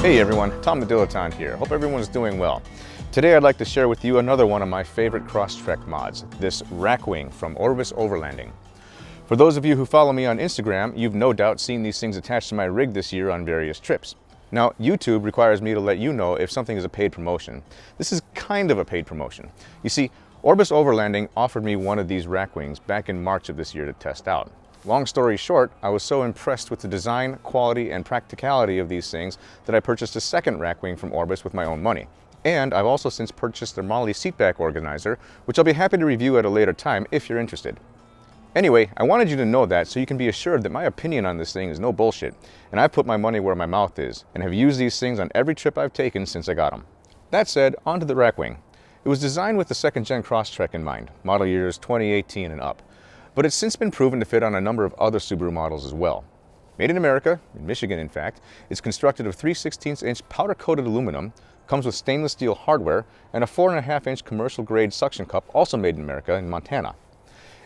Hey everyone, Tom the Dilettante here. Hope everyone's doing well. Today I'd like to share with you another one of my favorite Crosstrek mods, this rack wing from Orbis Overlanding. For those of you who follow me on Instagram, you've no doubt seen these things attached to my rig this year on various trips. Now, YouTube requires me to let you know if something is a paid promotion. This is kind of a paid promotion. You see, Orbis Overlanding offered me one of these rack wings back in March of this year to test out. Long story short, I was so impressed with the design, quality, and practicality of these things that I purchased a second rack wing from Orbis with my own money. And I've also since purchased their Molly seatback organizer, which I'll be happy to review at a later time if you're interested. Anyway, I wanted you to know that so you can be assured that my opinion on this thing is no bullshit, and I've put my money where my mouth is, and have used these things on every trip I've taken since I got them. That said, onto the rack wing. It was designed with the second-gen Crosstrek in mind, model years 2018 and up. But it's since been proven to fit on a number of other Subaru models as well. Made in America, in Michigan in fact, it's constructed of 3/16" powder-coated aluminum, comes with stainless steel hardware, and a 4.5" commercial-grade suction cup also made in America in Montana.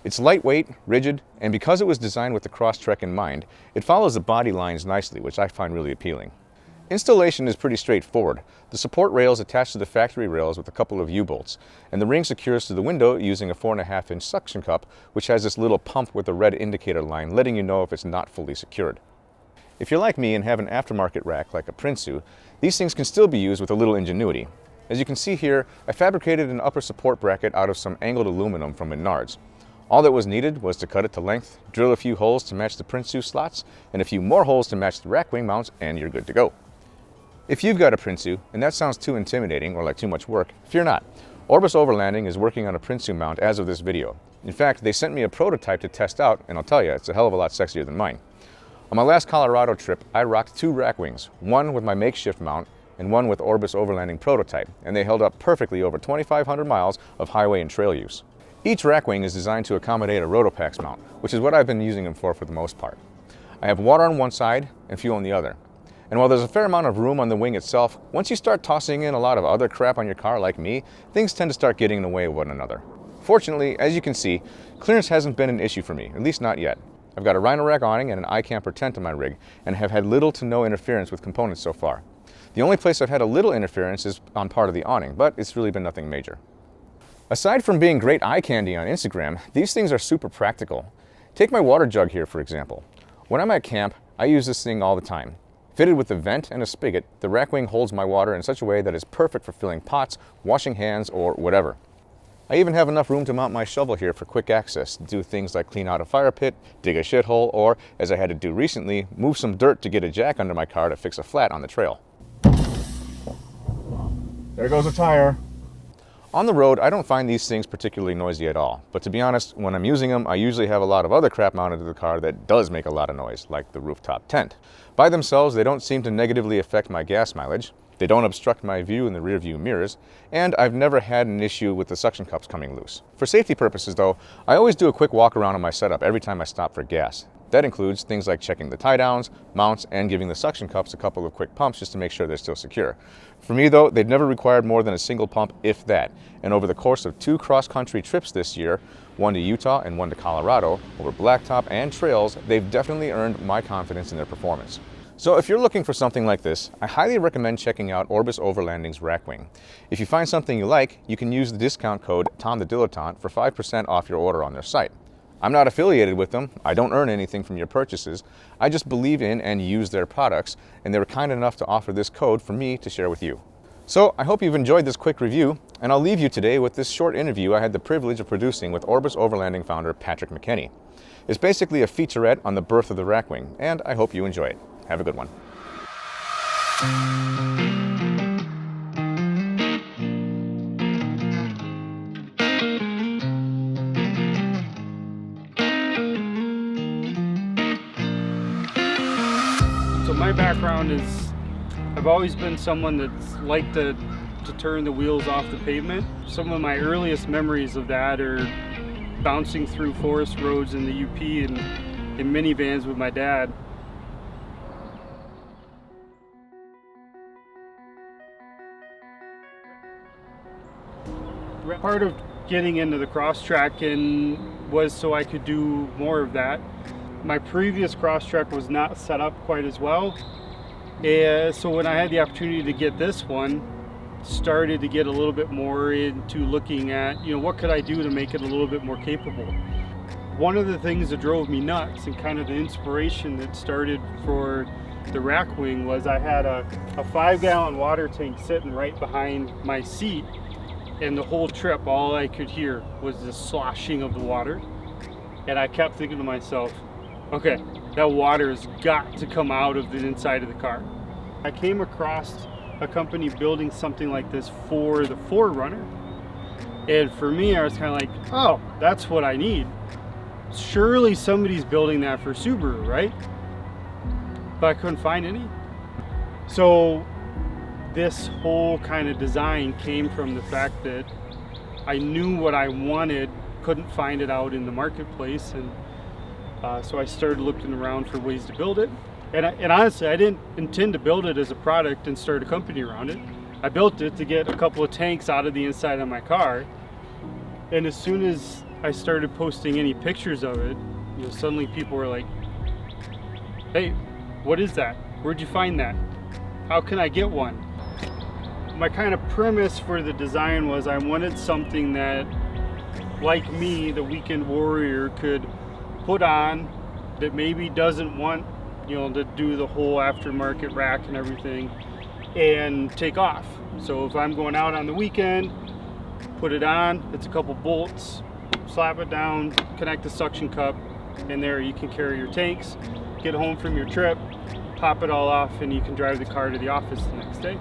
It's lightweight, rigid, and because it was designed with the Crosstrek in mind, it follows the body lines nicely, which I find really appealing. Installation is pretty straightforward. The support rails attach to the factory rails with a couple of U-bolts, and the ring secures to the window using a 4.5" suction cup, which has this little pump with a red indicator line letting you know if it's not fully secured. If you're like me and have an aftermarket rack like a Prinsu, these things can still be used with a little ingenuity. As you can see here, I fabricated an upper support bracket out of some angled aluminum from Menards. All that was needed was to cut it to length, drill a few holes to match the Prinsu slots, and a few more holes to match the rack wing mounts, and you're good to go. If you've got a Prinsu, and that sounds too intimidating or like too much work, fear not. Orbis Overlanding is working on a Prinsu mount as of this video. In fact, they sent me a prototype to test out, and I'll tell you, it's a hell of a lot sexier than mine. On my last Colorado trip, I rocked two rack wings, one with my makeshift mount and one with Orbis Overlanding prototype, and they held up perfectly over 2,500 miles of highway and trail use. Each rack wing is designed to accommodate a Rotopax mount, which is what I've been using them for the most part. I have water on one side and fuel on the other. And while there's a fair amount of room on the wing itself, once you start tossing in a lot of other crap on your car like me, things tend to start getting in the way of one another. Fortunately, as you can see, clearance hasn't been an issue for me, at least not yet. I've got a Rhino-Rack awning and an iCamper tent on my rig, and have had little to no interference with components so far. The only place I've had a little interference is on part of the awning, but it's really been nothing major. Aside from being great eye candy on Instagram, these things are super practical. Take my water jug here, for example. When I'm at camp, I use this thing all the time. Fitted with a vent and a spigot, the rack wing holds my water in such a way that it's perfect for filling pots, washing hands, or whatever. I even have enough room to mount my shovel here for quick access to do things like clean out a fire pit, dig a shithole, or, as I had to do recently, move some dirt to get a jack under my car to fix a flat on the trail. There goes a tire. On the road, I don't find these things particularly noisy at all, but to be honest, when I'm using them, I usually have a lot of other crap mounted to the car that does make a lot of noise, like the rooftop tent. By themselves, they don't seem to negatively affect my gas mileage, they don't obstruct my view in the rear view mirrors, and I've never had an issue with the suction cups coming loose. For safety purposes though, I always do a quick walk around on my setup every time I stop for gas. That includes things like checking the tie downs, mounts, and giving the suction cups a couple of quick pumps just to make sure they're still secure. For me though, they've never required more than a single pump, if that. And over the course of 2 cross-country trips this year, one to Utah and one to Colorado, over blacktop and trails, they've definitely earned my confidence in their performance. So if you're looking for something like this, I highly recommend checking out Orbis Overlanding's rack wing. If you find something you like, you can use the discount code TOMTHEDILETTANTE for 5% off your order on their site. I'm not affiliated with them, I don't earn anything from your purchases, I just believe in and use their products, and they were kind enough to offer this code for me to share with you. So I hope you've enjoyed this quick review, and I'll leave you today with this short interview I had the privilege of producing with Orbis Overlanding founder Patrick McKenney. It's basically a featurette on the birth of the rack wing, and I hope you enjoy it. Have a good one. So my background is, I've always been someone that's liked to turn the wheels off the pavement. Some of my earliest memories of that are bouncing through forest roads in the UP in minivans with my dad. Part of getting into the Crosstrek was so I could do more of that. My previous Crosstrek was not set up quite as well, And so when I had the opportunity to get this one, started to get a little bit more into looking at, what could I do to make it a little bit more capable. One of the things that drove me nuts and kind of the inspiration that started for the rack wing was I had a 5-gallon water tank sitting right behind my seat, and the whole trip all I could hear was the sloshing of the water. And I kept thinking to myself, okay, that water has got to come out of the inside of the car. I came across a company building something like this for the 4Runner, and for me I was kind of like, oh, that's what I need. Surely somebody's building that for Subaru, right? But I couldn't find any. So this whole kind of design came from the fact that I knew what I wanted, couldn't find it out in the marketplace, and so I started looking around for ways to build it. And honestly, I didn't intend to build it as a product and start a company around it. I built it to get a couple of tanks out of the inside of my car. And as soon as I started posting any pictures of it, suddenly people were like, hey, what is that? Where'd you find that? How can I get one? My kind of premise for the design was I wanted something that, like me, the weekend warrior, could put on, that maybe doesn't want to do the whole aftermarket rack and everything, and take off. So if I'm going out on the weekend, put it on, it's a couple bolts, slap it down, connect the suction cup, and there you can carry your tanks, get home from your trip, pop it all off, and you can drive the car to the office the next day.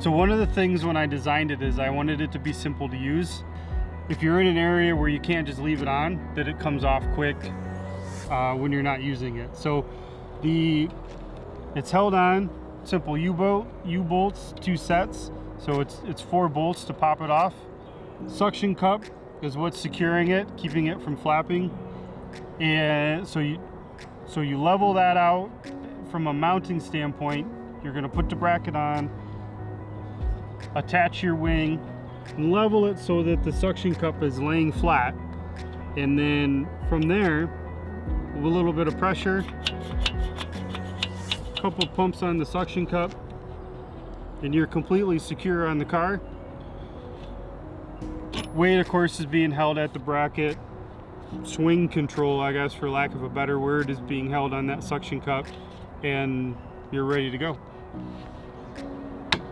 So one of the things when I designed it is I wanted it to be simple to use. If you're in an area where you can't just leave it on, that it comes off quick when you're not using it. So it's held on, simple U-bolts, 2 sets. So it's 4 bolts to pop it off. Suction cup is what's securing it, keeping it from flapping. And so you level that out from a mounting standpoint. You're gonna put the bracket on, attach your wing, and level it so that the suction cup is laying flat. And then from there, with a little bit of pressure, a couple pumps on the suction cup, and you're completely secure on the car. Weight, of course, is being held at the bracket. Swing control, I guess, for lack of a better word, is being held on that suction cup, and you're ready to go.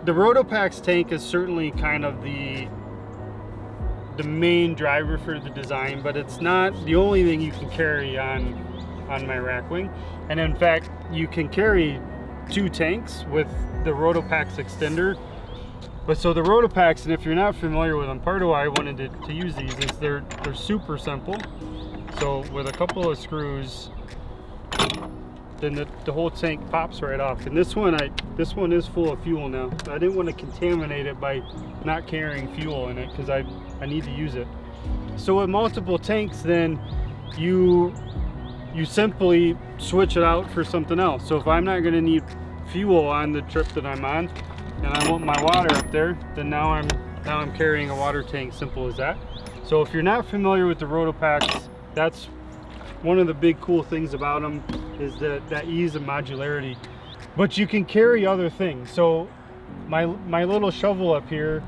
The Rotopax tank is certainly kind of the main driver for the design, but it's not the only thing you can carry on my rack wing. And in fact, you can carry 2 tanks with the Rotopax extender. But so the Rotopax, and if you're not familiar with them, part of why I wanted to use these is they're super simple. So with a couple of screws, then the whole tank pops right off. And this one is full of fuel now. I didn't want to contaminate it by not carrying fuel in it, because I need to use it. So with multiple tanks, then you simply switch it out for something else. So if I'm not going to need fuel on the trip that I'm on, and I want my water up there, then now I'm carrying a water tank. Simple as that. So if you're not familiar with the Rotopax, that's one of the big cool things about them, is that ease of modularity. But you can carry other things. So my little shovel up here,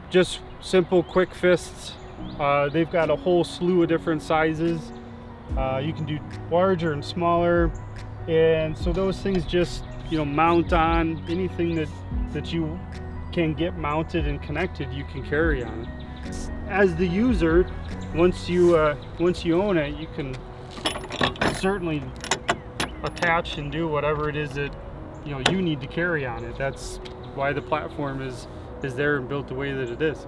just simple quick fists. They've got a whole slew of different sizes. You can do larger and smaller, and so those things just mount on anything that you can get mounted and connected. You can carry on it. As the user, once you own it, you can certainly attach and do whatever it is that you need to carry on it. That's why the platform is there and built the way that it is.